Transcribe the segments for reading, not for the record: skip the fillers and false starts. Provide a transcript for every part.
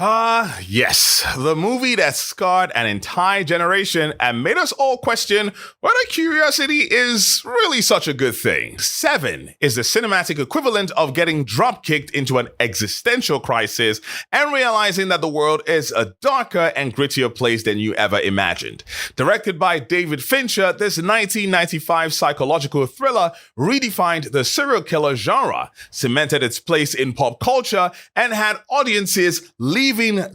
Yes, the movie that scarred an entire generation and made us all question whether curiosity is really such a good thing. Seven is the cinematic equivalent of getting dropkicked into an existential crisis and realizing that the world is a darker and grittier place than you ever imagined. Directed by David Fincher, this 1995 psychological thriller redefined the serial killer genre, cemented its place in pop culture, and had audiences leaving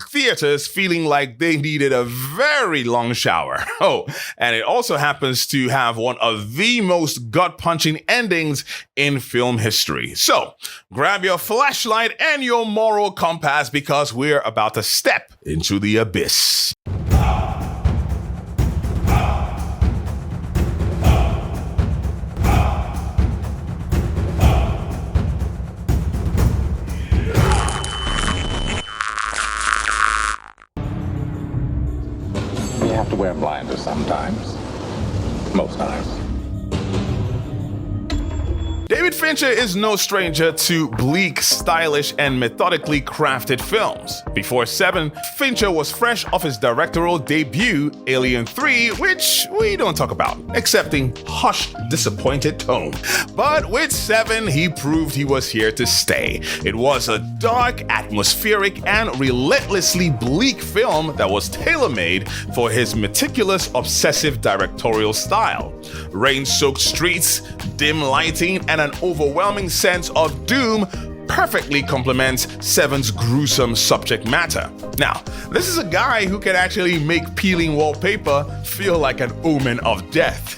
theaters feeling like they needed a very long shower. Oh, and it also happens to have one of the most gut-punching endings in film history. So, grab your flashlight and your moral compass because we're about to step into the abyss. To wear blinders sometimes. Most times. David Fincher is no stranger to bleak, stylish, and methodically crafted films. Before Seven, Fincher was fresh off his directorial debut, Alien 3, which we don't talk about, except in hushed, disappointed tone. But with Seven, he proved he was here to stay. It was a dark, atmospheric, and relentlessly bleak film that was tailor-made for his meticulous, obsessive directorial style. Rain-soaked streets, dim lighting, and an overwhelming sense of doom perfectly complements Seven's gruesome subject matter. Now, this is a guy who can actually make peeling wallpaper feel like an omen of death.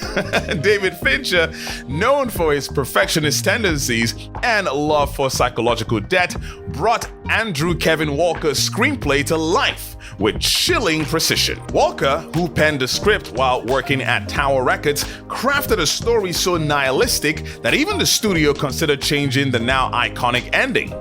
David Fincher, known for his perfectionist tendencies and love for psychological debt, brought Andrew Kevin Walker's screenplay to life with chilling precision. Walker, who penned the script while working at Tower Records, crafted a story so nihilistic that even the studio considered changing the now iconic ending.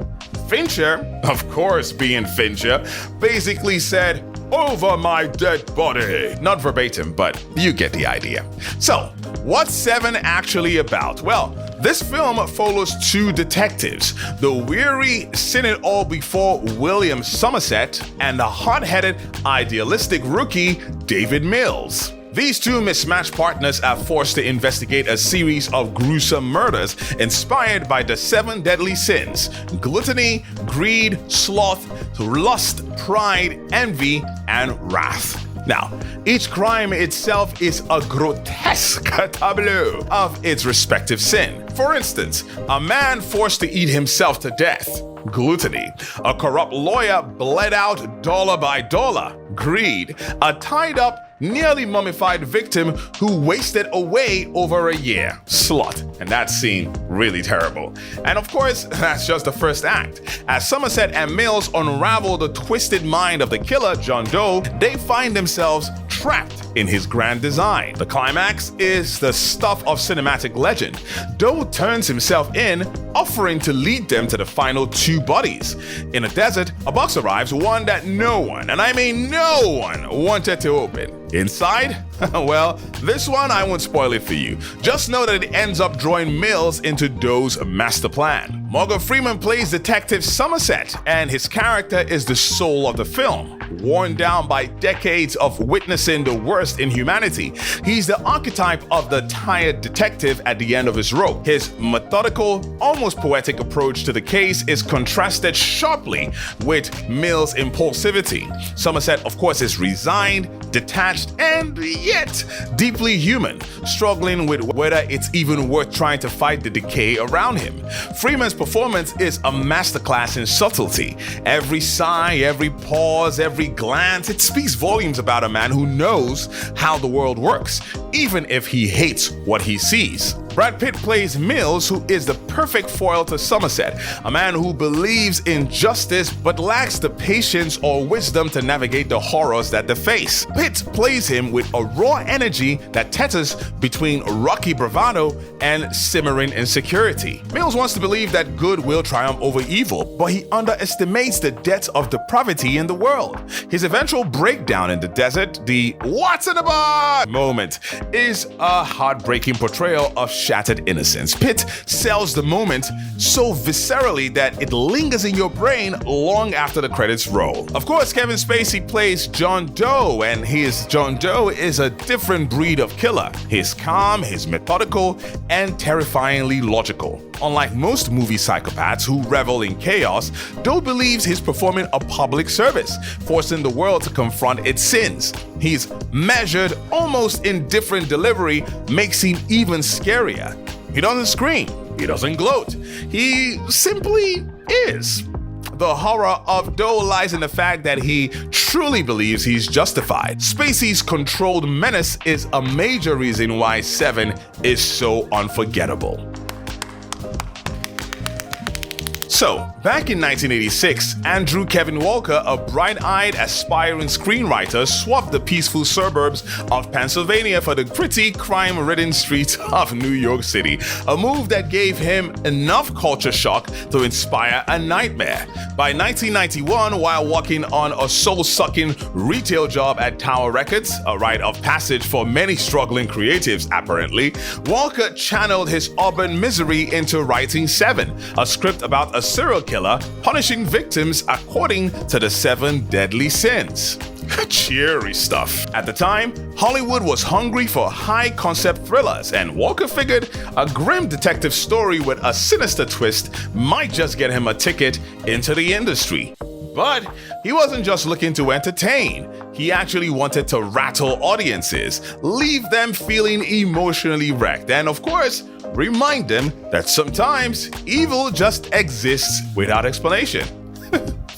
Fincher, of course being Fincher, basically said, "Over my dead body." Not verbatim, but you get the idea. So, what's Seven actually about? Well, this film follows two detectives, the weary, seen-it-all-before William Somerset and the hot-headed, idealistic rookie David Mills. These two mismatched partners are forced to investigate a series of gruesome murders inspired by the seven deadly sins: gluttony, greed, sloth, lust, pride, envy, and wrath. Now, each crime itself is a grotesque tableau of its respective sin. For instance, a man forced to eat himself to death. Gluttony. A corrupt lawyer bled out dollar by dollar. Greed. A tied-up, nearly mummified victim who wasted away over a year. Sloth. And that scene really terrible. And of course, that's just the first act. As Somerset and Mills unravel the twisted mind of the killer, John Doe, they find themselves trapped in his grand design. The climax is the stuff of cinematic legend. Doe turns himself in, offering to lead them to the final two bodies. In a desert, a box arrives, one that no one, and I mean no one, wanted to open. Inside? Well, this one I won't spoil it for you. Just know that it ends up drawing Mills into Doe's master plan. Morgan Freeman plays Detective Somerset, and his character is the soul of the film. Worn down by decades of witnessing the worst in humanity, he's the archetype of the tired detective at the end of his rope. His methodical, almost poetic approach to the case is contrasted sharply with Mills' impulsivity. Somerset, of course, is resigned, detached, and yet deeply human, struggling with whether it's even worth trying to fight the decay around him. Freeman's performance is a masterclass in subtlety. Every sigh, every pause, every glance, it speaks volumes about a man who knows how the world works, even if he hates what he sees. Brad Pitt plays Mills, who is the perfect foil to Somerset, a man who believes in justice but lacks the patience or wisdom to navigate the horrors that they face. Pitt plays him with a raw energy that teeters between rocky bravado and simmering insecurity. Mills wants to believe that good will triumph over evil, but he underestimates the depth of depravity in the world. His eventual breakdown in the desert, the "what's in the bar" moment, is a heartbreaking portrayal of shattered innocence. Pitt sells the moment so viscerally that it lingers in your brain long after the credits roll. Of course, Kevin Spacey plays John Doe, and his John Doe is a different breed of killer. He's calm, he's methodical, and terrifyingly logical. Unlike most movie psychopaths who revel in chaos, Doe believes he's performing a public service, forcing the world to confront its sins. His measured, almost indifferent delivery makes him even scarier. He doesn't scream, he doesn't gloat, he simply is. The horror of Doe lies in the fact that he truly believes he's justified. Spacey's controlled menace is a major reason why Seven is so unforgettable. So, back in 1986, Andrew Kevin Walker, a bright-eyed, aspiring screenwriter, swapped the peaceful suburbs of Pennsylvania for the gritty, crime-ridden streets of New York City, a move that gave him enough culture shock to inspire a nightmare. By 1991, while working on a soul-sucking retail job at Tower Records, a rite of passage for many struggling creatives apparently, Walker channeled his urban misery into writing Seven, a script about a serial killer punishing victims according to the 7 deadly sins. Cheery stuff. At the time, Hollywood was hungry for high-concept thrillers, and Walker figured a grim detective story with a sinister twist might just get him a ticket into the industry. But he wasn't just looking to entertain. He actually wanted to rattle audiences, leave them feeling emotionally wrecked, and of course, remind them that sometimes evil just exists without explanation.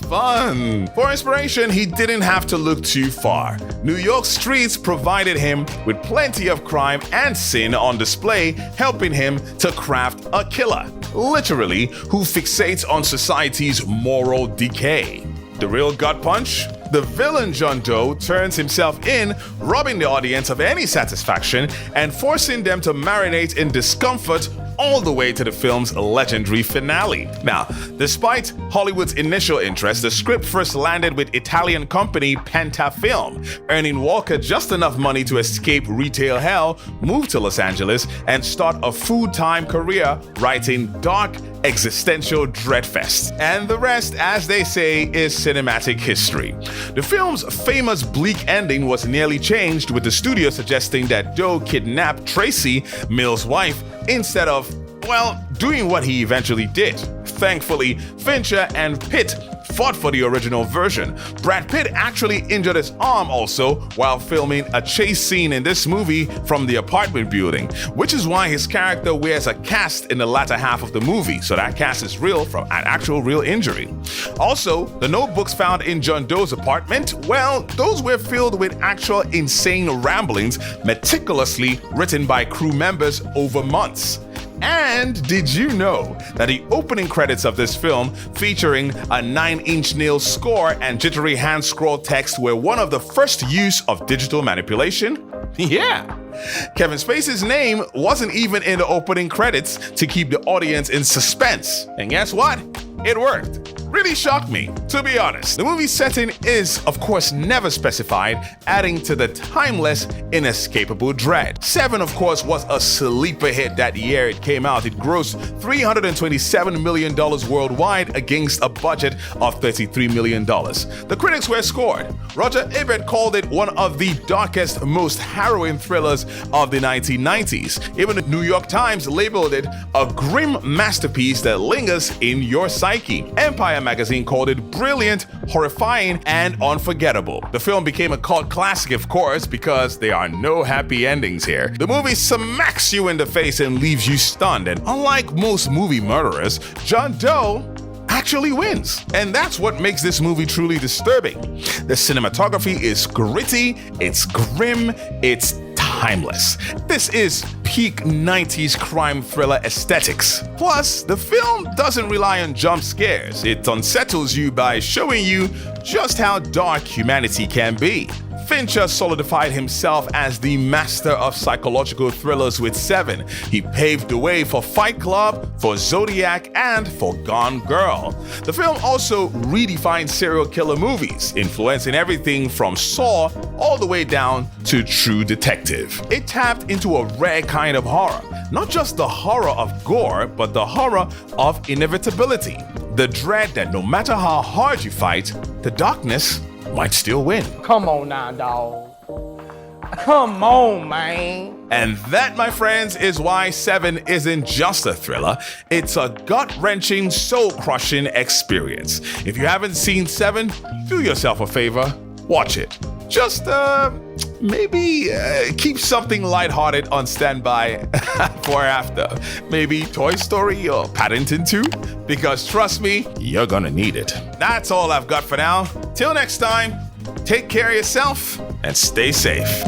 Fun! For inspiration, he didn't have to look too far. New York streets provided him with plenty of crime and sin on display, helping him to craft a killer, literally, who fixates on society's moral decay. The real gut punch? The villain John Doe turns himself in, robbing the audience of any satisfaction and forcing them to marinate in discomfort all the way to the film's legendary finale. Now, despite Hollywood's initial interest, the script first landed with Italian company Pentafilm, earning Walker just enough money to escape retail hell, move to Los Angeles, and start a full-time career writing dark, existential dreadfest. And the rest, as they say, is cinematic history. The film's famous bleak ending was nearly changed, with the studio suggesting that Doe kidnapped Tracy, Mill's wife, instead of, well, doing what he eventually did. Thankfully, Fincher and Pitt fought for the original version. Brad Pitt actually injured his arm also while filming a chase scene in this movie from the apartment building, which is why his character wears a cast in the latter half of the movie, so that cast is real from an actual real injury. Also, the notebooks found in John Doe's apartment, well, those were filled with actual insane ramblings meticulously written by crew members over months. And did you know that the opening credits of this film, featuring a 9-inch nail score and jittery hand scroll text, were one of the first use of digital manipulation? Yeah. Kevin Spacey's name wasn't even in the opening credits to keep the audience in suspense. And guess what? It worked. Really shocked me, to be honest. The movie's setting is, of course, never specified, adding to the timeless, inescapable dread. Seven, of course, was a sleeper hit that year it came out. It grossed $327 million worldwide against a budget of $33 million. The critics were scored. Roger Ebert called it one of the darkest, most harrowing thrillers of the 1990s. Even the New York Times labeled it a grim masterpiece that lingers in your psyche. Empire magazine called it brilliant, horrifying, and unforgettable. The film became a cult classic, of course, because there are no happy endings here. The movie smacks you in the face and leaves you stunned, and unlike most movie murderers, John Doe actually wins. And that's what makes this movie truly disturbing. The cinematography is gritty, it's grim, it's timeless. This is peak 90s crime thriller aesthetics. Plus, the film doesn't rely on jump scares. It unsettles you by showing you just how dark humanity can be. Fincher solidified himself as the master of psychological thrillers with Seven. He paved the way for Fight Club, for Zodiac, and for Gone Girl. The film also redefined serial killer movies, influencing everything from Saw all the way down to True Detective. It tapped into a rare kind of horror, not just the horror of gore, but the horror of inevitability. The dread that no matter how hard you fight, the darkness might still win. Come on now, dog. Come on, man. And that, my friends, is why Seven isn't just a thriller. It's a gut-wrenching, soul-crushing experience. If you haven't seen Seven, do yourself a favor, watch it. Just maybe keep something lighthearted on standby for after. Maybe Toy Story or Paddington 2, because trust me, you're gonna need it. That's all I've got for now. Till next time, take care of yourself and stay safe.